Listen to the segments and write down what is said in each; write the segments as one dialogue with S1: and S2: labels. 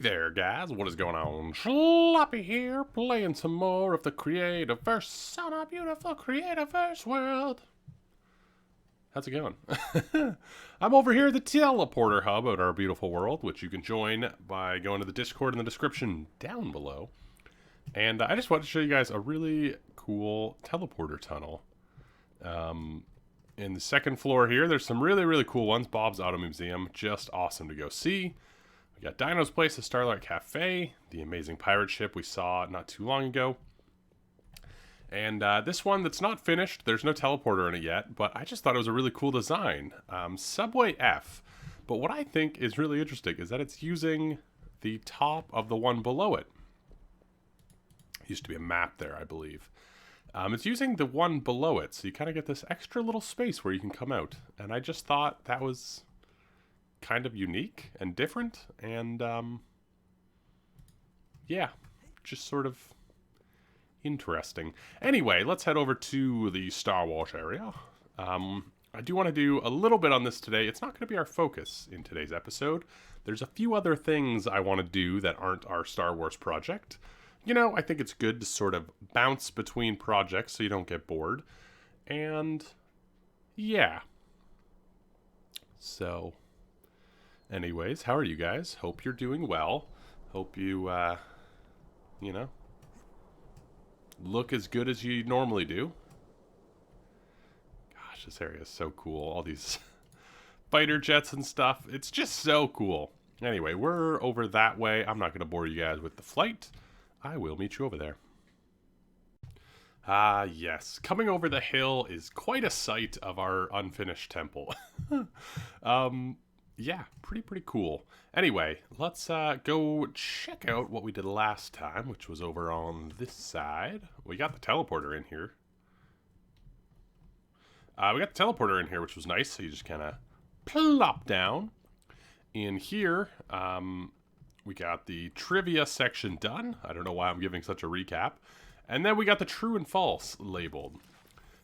S1: There, guys, what is going on? Sloppy here, playing some more of the Creativerse on our beautiful Creativerse world. How's it going? I'm over here at the Teleporter Hub at our beautiful world, which you can join by going to the Discord in the description down below. And I just wanted to show you guys a really cool teleporter tunnel. In the second floor here, there's some really cool ones. Bob's Auto Museum, just awesome to go see. We got Dino's Place, the Starlight Cafe, the amazing pirate ship we saw not too long ago. And this one that's not finished, there's no teleporter in it yet, but I just thought it was a really cool design. Subway F. But what I think is really interesting is that it's using the top of the one below it. Used to be a map there, I believe. It's using the one below it, so you kind of get this extra little space where you can come out. And I just thought that was kind of unique and different, and yeah, just sort of interesting. Anyway, let's head over to the Star Wars area. I do want to do a little bit on this today. It's not going to be our focus in today's episode. There's a few other things I want to do that aren't our Star Wars project. You know, I think it's good to sort of bounce between projects so you don't get bored. And yeah. So anyways, how are you guys? Hope you're doing well. Hope you, you know, look as good as you normally do. Gosh, this area is so cool. All these fighter jets and stuff. It's just so cool. Anyway, we're over that way. I'm not going to bore you guys with the flight. I will meet you over there. Ah, yes. Coming over the hill is quite a sight of our unfinished temple. Yeah, pretty cool. Anyway, let's go check out what we did last time, which was over on this side. We got the teleporter in here. Which was nice. So you just kind of plop down. In here, we got the trivia section done. I don't know why I'm giving such a recap. And then we got the true and false labeled.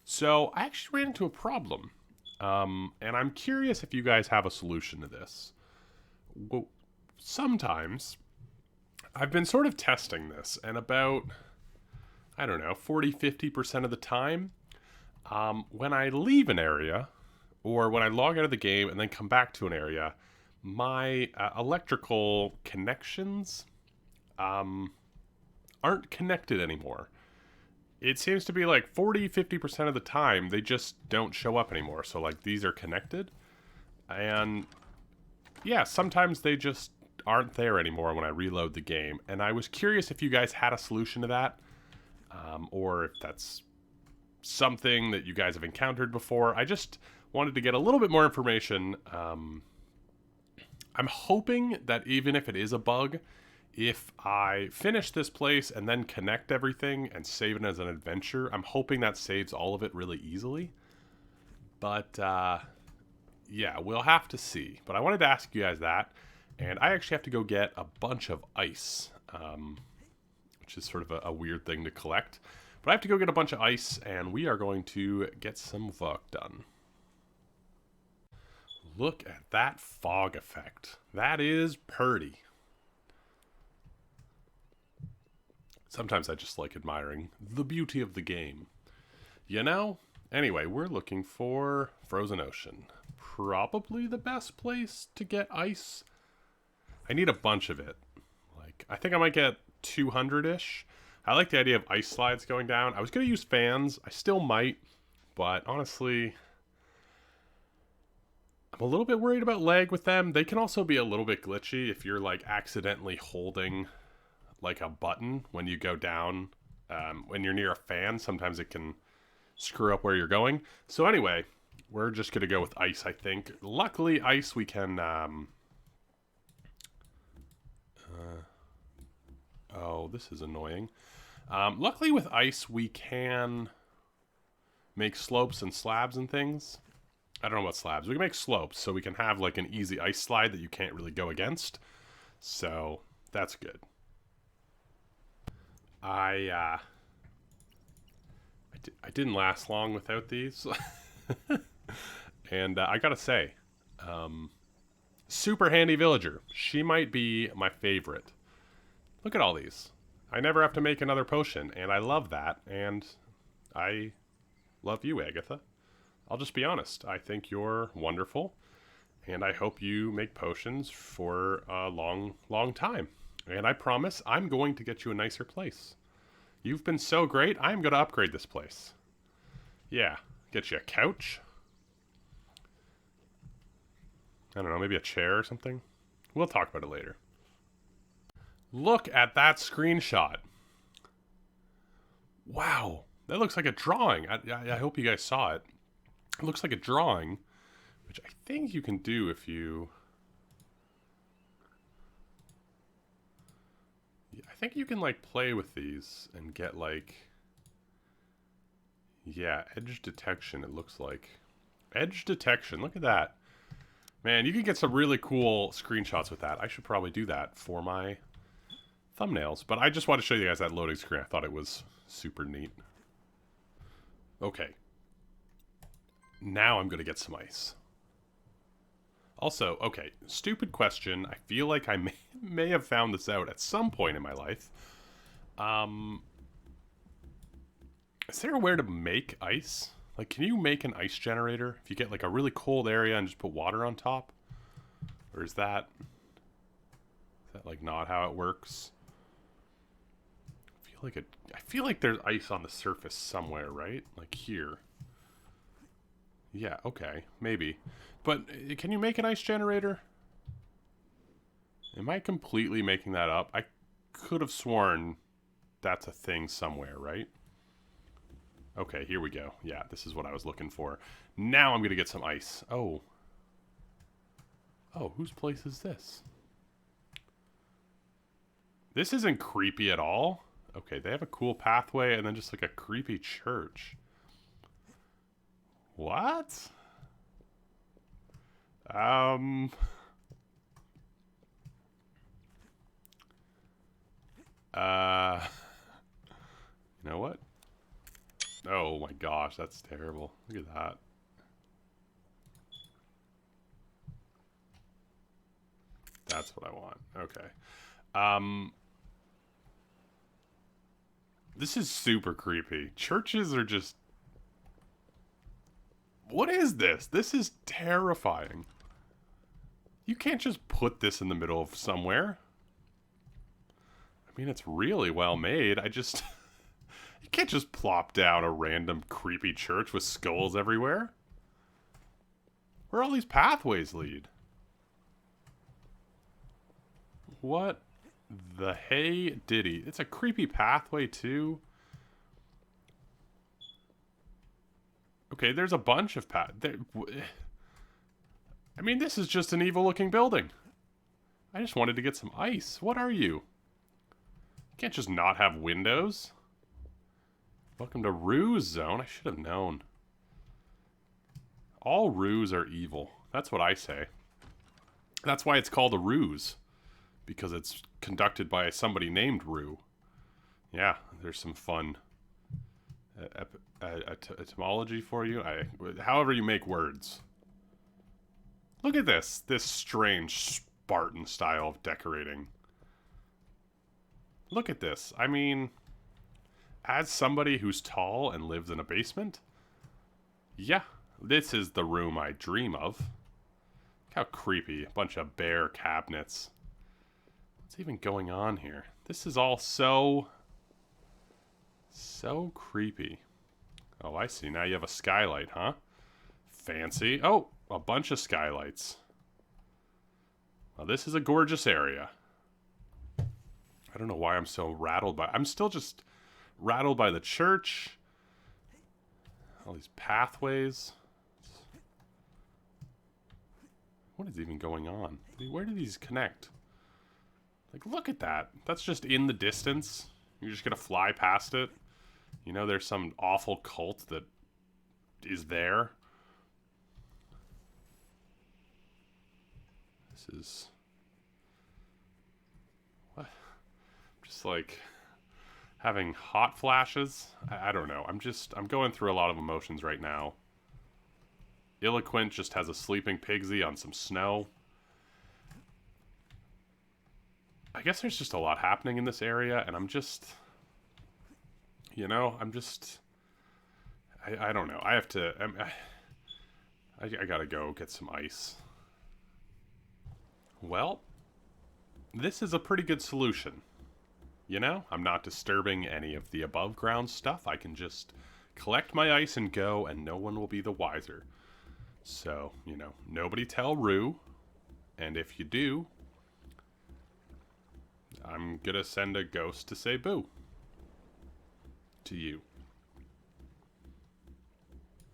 S1: So I actually ran into a problem. And I'm curious if you guys have a solution to this. Well, sometimes I've been sort of testing this, and about, I don't know, 40-50% of the time, when I leave an area, or when I log out of the game and then come back to an area, my electrical connections aren't connected anymore. It seems to be like 40-50% of the time they just don't show up anymore. So like these are connected, and yeah, sometimes they just aren't there anymore when I reload the game. And I was curious if you guys had a solution to that, or if that's something that you guys have encountered before. I just wanted to get a little bit more information. I'm hoping that even if it is a bug, if I finish this place and then connect everything and save it as an adventure, I'm hoping that saves all of it really easily. But, yeah, we'll have to see. But I wanted to ask you guys that. And I actually have to go get a bunch of ice, which is sort of a weird thing to collect. But I have to go get a bunch of ice, and we are going to get some work done. Look at that fog effect. That is purty. Sometimes I just like admiring the beauty of the game. You know? Anyway, we're looking for Frozen Ocean. Probably the best place to get ice. I need a bunch of it. Like, I think I might get 200-ish. I like the idea of ice slides going down. I was going to use fans. I still might. But honestly, I'm a little bit worried about lag with them. They can also be a little bit glitchy if you're like accidentally holding like a button when you go down. When you're near a fan, sometimes it can screw up where you're going. So anyway, we're just going to go with ice, I think. Luckily, ice we can... oh, this is annoying. Luckily with ice we can make slopes and slabs and things. I don't know about slabs. We can make slopes, so we can have like an easy ice slide that you can't really go against. So that's good. I didn't last long without these. And I gotta say, Super handy villager. She might be my favorite. Look at all these. I never have to make another potion, and I love that, and I love you, Agatha. I'll just be honest. I think you're wonderful, and I hope you make potions for a long, long time. And I promise I'm going to get you a nicer place. You've been so great, I'm going to upgrade this place. Yeah, get you a couch. I don't know, maybe a chair or something. We'll talk about it later. Look at that screenshot. Wow, that looks like a drawing. I hope you guys saw it. It looks like a drawing, which I think you can do if you... I think you can, like, play with these and get, like... Yeah, edge detection, it looks like. Edge detection, look at that. Man, you can get some really cool screenshots with that. I should probably do that for my thumbnails. But I just want to show you guys that loading screen. I thought it was super neat. Okay. Now I'm going to get some ice. Also, okay, stupid question. I feel like I may have found this out at some point in my life. Is there a way to make ice? Like, can you make an ice generator if you get, like, a really cold area and just put water on top? Or is that, like, not how it works? I feel like there's ice on the surface somewhere, right? Like here. Yeah, okay, maybe. But can you make an ice generator? Am I completely making that up? I could have sworn that's a thing somewhere, right? Okay, here we go. Yeah, this is what I was looking for. Now I'm going to get some ice. Oh. Oh, whose place is this? This isn't creepy at all. Okay, they have a cool pathway and then just like a creepy church. What? You know what? Oh my gosh, that's terrible. Look at that. That's what I want. Okay. This is super creepy. Churches are just... What is this? This is terrifying. You can't just put this in the middle of somewhere. I mean, it's really well made. I just... You can't just plop down a random creepy church with skulls everywhere. Where all these pathways lead? What the hey diddy? It's a creepy pathway too. Okay, there's a bunch of I mean, this is just an evil looking building. I just wanted to get some ice. What are you? You can't just not have windows. Welcome to ROO-se zone. I should have known. All ROOs are evil. That's what I say. That's why it's called a ruse. Because it's conducted by somebody named ROO. Yeah, there's some fun etymology for you. However you make words. Look at this. This strange Spartan style of decorating. Look at this. I mean... As somebody who's tall and lives in a basement, yeah, this is the room I dream of. Look how creepy. A bunch of bare cabinets. What's even going on here? This is all so creepy. Oh, I see. Now you have a skylight, huh? Fancy. Oh, a bunch of skylights. Well, this is a gorgeous area. I don't know why I'm so rattled by... I'm still just... rattled by the church. All these pathways. What is even going on? Where do these connect? Like, look at that. That's just in the distance. You're just gonna fly past it. You know, there's some awful cult that is there. This is... What? Just like... having hot flashes. I don't know. I'm going through a lot of emotions right now. Eloquent just has a sleeping pigsy on some snow. I guess there's just a lot happening in this area, and I'm just, you know, I don't know. I have to, I gotta go get some ice. Well, this is a pretty good solution. You know, I'm not disturbing any of the above ground stuff. I can just collect my ice and go, and no one will be the wiser. So, you know, nobody tell Roo. And if you do, I'm gonna send a ghost to say boo to you.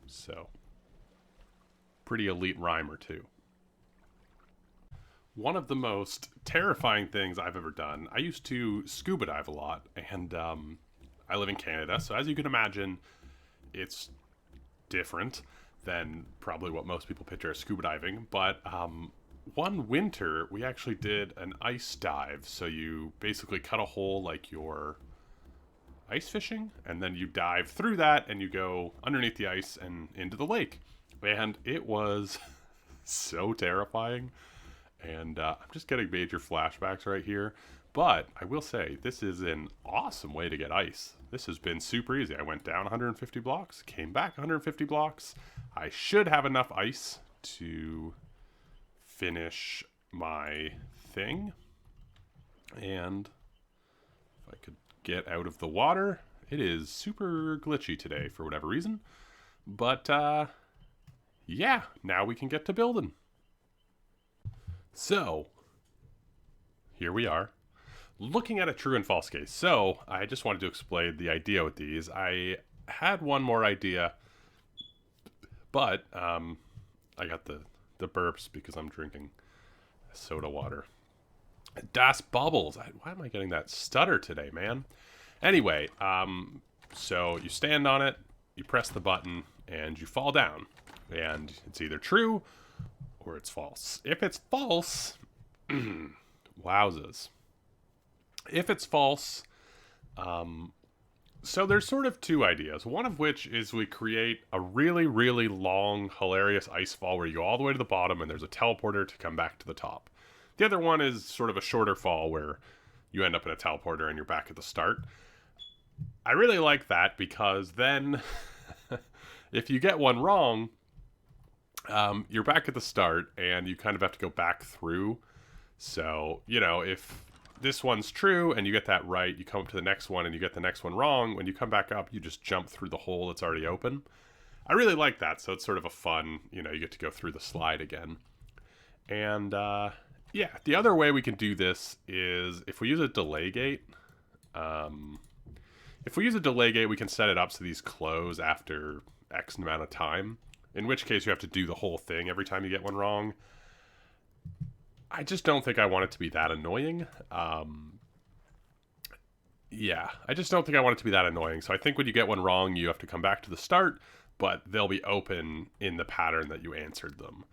S1: So, pretty elite rhymer, too. One of the most terrifying things I've ever done, I used to scuba dive a lot, and I live in Canada, so as you can imagine, it's different than probably what most people picture as scuba diving, but one winter we actually did an ice dive. So you basically cut a hole like you're ice fishing, and then you dive through that and you go underneath the ice and into the lake. And it was so terrifying. And I'm just getting major flashbacks right here. But I will say, this is an awesome way to get ice. This has been super easy. I went down 150 blocks, came back 150 blocks. I should have enough ice to finish my thing. And if I could get out of the water, it is super glitchy today for whatever reason. But yeah, now we can get to building. So, here we are, looking at a true and false case. So, I just wanted to explain the idea with these. I had one more idea, but I got the burps because I'm drinking soda water. Das Bubbles. Why am I getting that stutter today, man? Anyway, so you stand on it, you press the button, and you fall down. And it's either true or it's false. If it's false, wowzers. If it's false, so there's sort of two ideas. One of which is we create a really, really long, hilarious ice fall where you go all the way to the bottom and there's a teleporter to come back to the top. The other one is sort of a shorter fall where you end up in a teleporter and you're back at the start. I really like that because then if you get one wrong, you're back at the start and you kind of have to go back through. So, you know, if this one's true and you get that right, you come up to the next one and you get the next one wrong. When you come back up, you just jump through the hole that's already open. I really like that. So it's sort of a fun, you know, you get to go through the slide again. And yeah, the other way we can do this is if we use a delay gate. If we use a delay gate, we can set it up so these close after X amount of time. In which case you have to do the whole thing every time you get one wrong. I just don't think I want it to be that annoying. Yeah, I just don't think I want it to be that annoying. So I think when you get one wrong, you have to come back to the start, but they'll be open in the pattern that you answered them.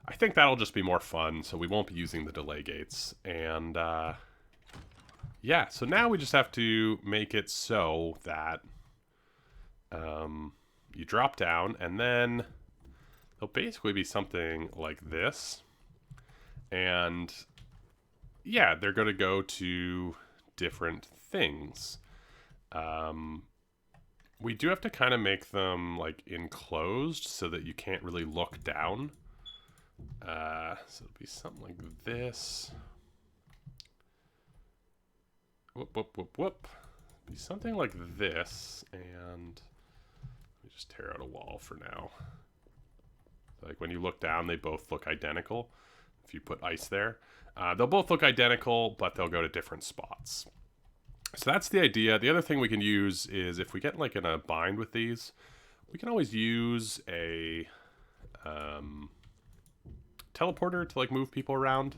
S1: I think that'll just be more fun, so we won't be using the delay gates. And yeah, so now we just have to make it so that you drop down, and then it'll basically be something like this. And yeah, they're going to go to different things. We do have to kind of make them like enclosed so that you can't really look down. So it'll be something like this. Whoop, whoop, whoop, whoop. It'll be something like this, and let me just tear out a wall for now. Like when you look down, they both look identical. If you put ice there, they'll both look identical, but they'll go to different spots. So that's the idea. The other thing we can use is if we get like in a bind with these, we can always use a teleporter to like move people around.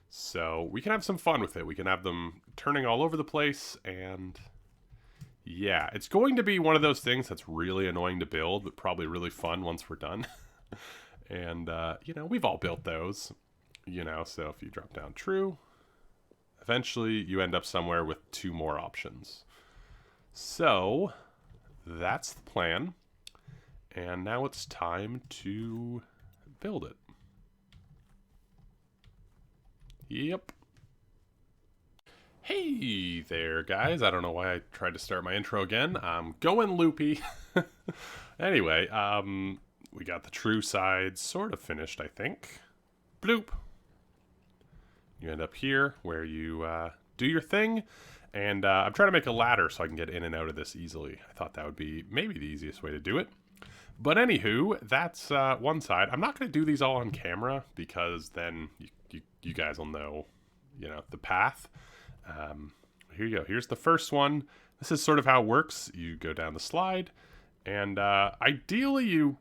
S1: So we can have some fun with it. We can have them turning all over the place, and yeah, it's going to be one of those things that's really annoying to build, but probably really fun once we're done. And, you know, we've all built those, you know, so if you drop down true, eventually you end up somewhere with two more options. So that's the plan. And now it's time to build it. Yep. Hey there, guys. I don't know why I tried to start my intro again. I'm going loopy. Anyway, we got the true side sort of finished, I think. Bloop. You end up here where you do your thing. And I'm trying to make a ladder so I can get in and out of this easily. I thought that would be maybe the easiest way to do it. But anywho, that's one side. I'm not going to do these all on camera because then you guys will know, the path. Here you go. Here's the first one. This is sort of how it works. You go down the slide, and ideally you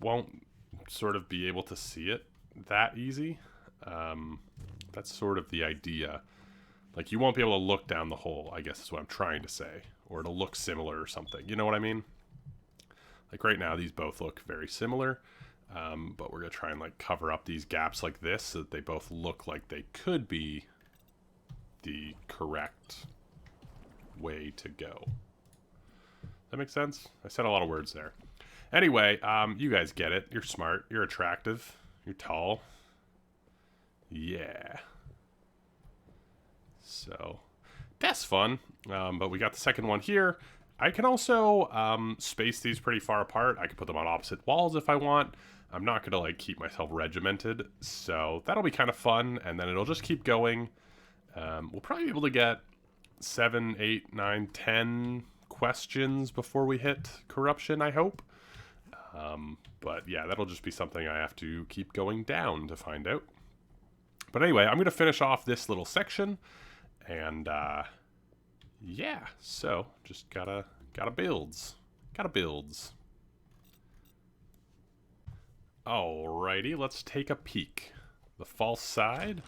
S1: won't sort of be able to see it that easy. That's sort of the idea. Like, you won't be able to look down the hole, I guess is what I'm trying to say. Or it'll look similar or something. You know what I mean? Like, right now, these both look very similar. But we're going to try and, cover up these gaps like this so that they both look like they could be the correct way to go. Does that make sense? I said a lot of words there. Anyway, you guys get it. You're smart. You're attractive. You're tall. Yeah. So, that's fun. But we got the second one here. I can also space these pretty far apart. I can put them on opposite walls if I want. I'm not going to, keep myself regimented. So, that'll be kind of fun. And then it'll just keep going. We'll probably be able to get 7, 8, 9, 10 questions before we hit corruption, I hope. But yeah, that'll just be something I have to keep going down to find out. But anyway, I'm going to finish off this little section. And yeah, so just gotta builds. Gotta builds. Alrighty, let's take a peek. The false side.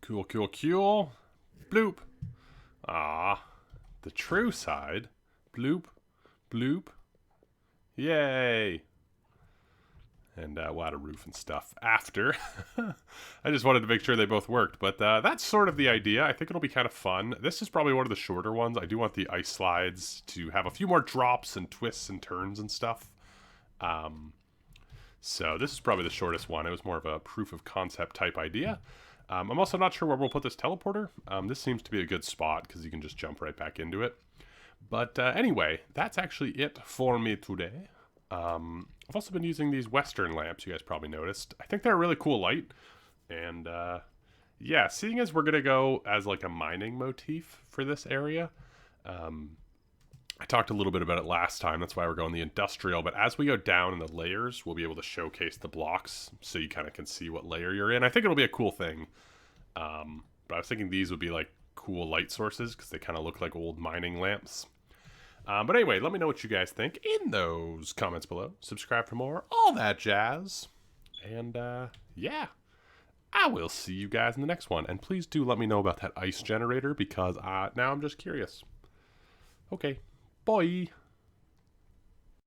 S1: Cool, cool, cool. Bloop. Ah, the true side. Bloop, bloop. Yay. And we'll add a roof and stuff after. I just wanted to make sure they both worked. But that's sort of the idea. I think it'll be kind of fun. This is probably one of the shorter ones. I do want the ice slides to have a few more drops and twists and turns and stuff. So this is probably the shortest one. It was more of a proof of concept type idea. I'm also not sure where we'll put this teleporter. This seems to be a good spot because you can just jump right back into it. But anyway, that's actually it for me today. I've also been using these Western lamps, you guys probably noticed. I think they're a really cool light. And yeah, seeing as we're going to go as a mining motif for this area. I talked a little bit about it last time. That's why we're going the industrial. But as we go down in the layers, we'll be able to showcase the blocks so you kind of can see what layer you're in. I think it'll be a cool thing. But I was thinking these would be cool light sources because they kind of look like old mining lamps. But anyway, let me know what you guys think in those comments below. Subscribe for more, all that jazz. And yeah, I will see you guys in the next one. And please do let me know about that ice generator because now I'm just curious. Okay. Bye.